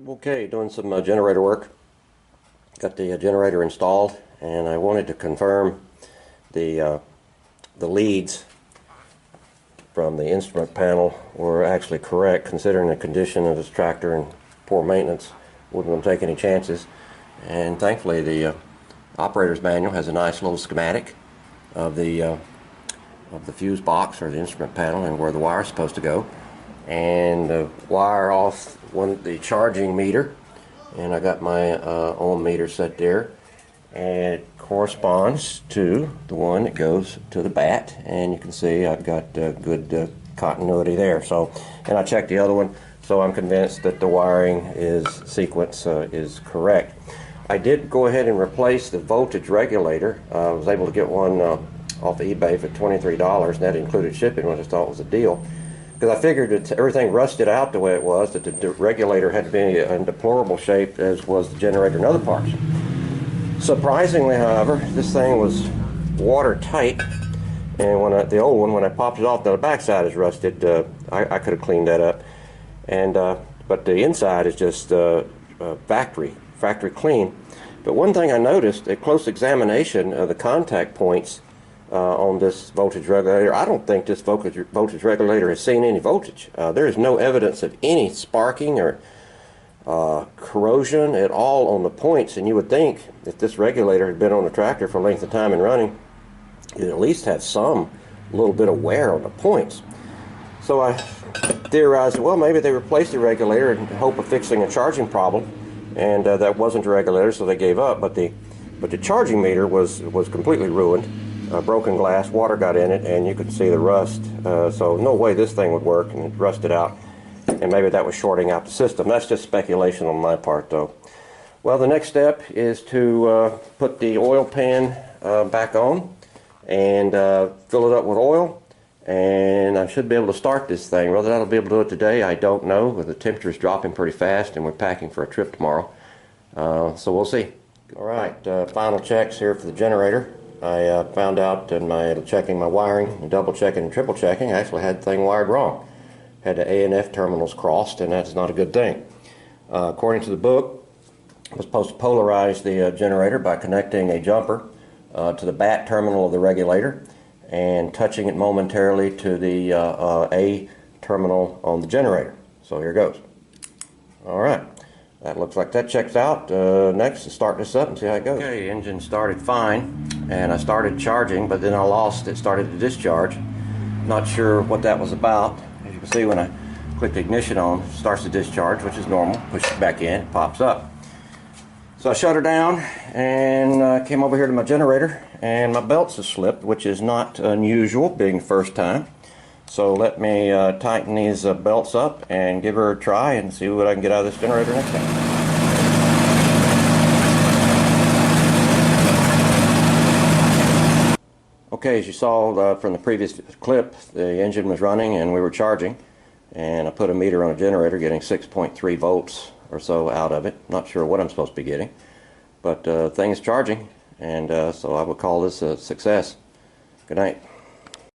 Okay, doing some generator work. Got the generator installed, and I wanted to confirm the leads from the instrument panel were actually correct, considering the condition of this tractor and poor maintenance. Wouldn't want to take any chances. And thankfully, the operator's manual has a nice little schematic of the fuse box or the instrument panel and where the wire is supposed to go. And the wire off the charging meter, and I got my ohm meter set there, and it corresponds to the one that goes to the bat, and you can see I've got good continuity there. So, and I checked the other one, so I'm convinced that the wiring sequence is correct. I did go ahead and replace the voltage regulator. I was able to get one off eBay for $23, and that included shipping, which I thought was a deal. Because I figured that everything rusted out the way it was, that the regulator had to be in deplorable shape, as was the generator and other parts. Surprisingly, however, this thing was watertight, and the old one, when I popped it off, the backside is rusted. I could have cleaned that up, and but the inside is just factory clean. But one thing I noticed at close examination of the contact points on this voltage regulator, I don't think this voltage regulator has seen any voltage. There is no evidence of any sparking or corrosion at all on the points, and you would think if this regulator had been on the tractor for a length of time and running, you'd at least have some little bit of wear on the points. So I theorized, well, maybe they replaced the regulator in the hope of fixing a charging problem, and that wasn't the regulator, so they gave up. But the charging meter was completely ruined. Broken glass, water got in it, and you could see the rust. So no way this thing would work, and it rusted out. And maybe that was shorting out the system. That's just speculation on my part, though. Well, the next step is to put the oil pan back on and fill it up with oil, and I should be able to start this thing. Whether I'll be able to do it today, I don't know, but the temperature's dropping pretty fast, and we're packing for a trip tomorrow. So we'll see. All right, final checks here for the generator. I found out in my checking my wiring, and double checking and triple checking, I actually had the thing wired wrong. Had the A and F terminals crossed, and that's not a good thing. According to the book, I was supposed to polarize the generator by connecting a jumper to the bat terminal of the regulator and touching it momentarily to the A terminal on the generator. So here goes. All right. That looks like that checks out. Next, to start this up and see how it goes. Okay, engine started fine, and I started charging, but then I lost it, started to discharge. Not sure what that was about. As you can see, when I click the ignition on, it starts to discharge, which is normal. Push it back in, it pops up. So I shut her down and came over here to my generator, and my belts have slipped, which is not unusual, being the first time. So let me tighten these belts up and give her a try and see what I can get out of this generator next time. Okay, as you saw from the previous clip, the engine was running and we were charging, and I put a meter on a generator, getting 6.3 volts or so out of it. Not sure what I'm supposed to be getting, but thing is charging, and so I would call this a success. Good night.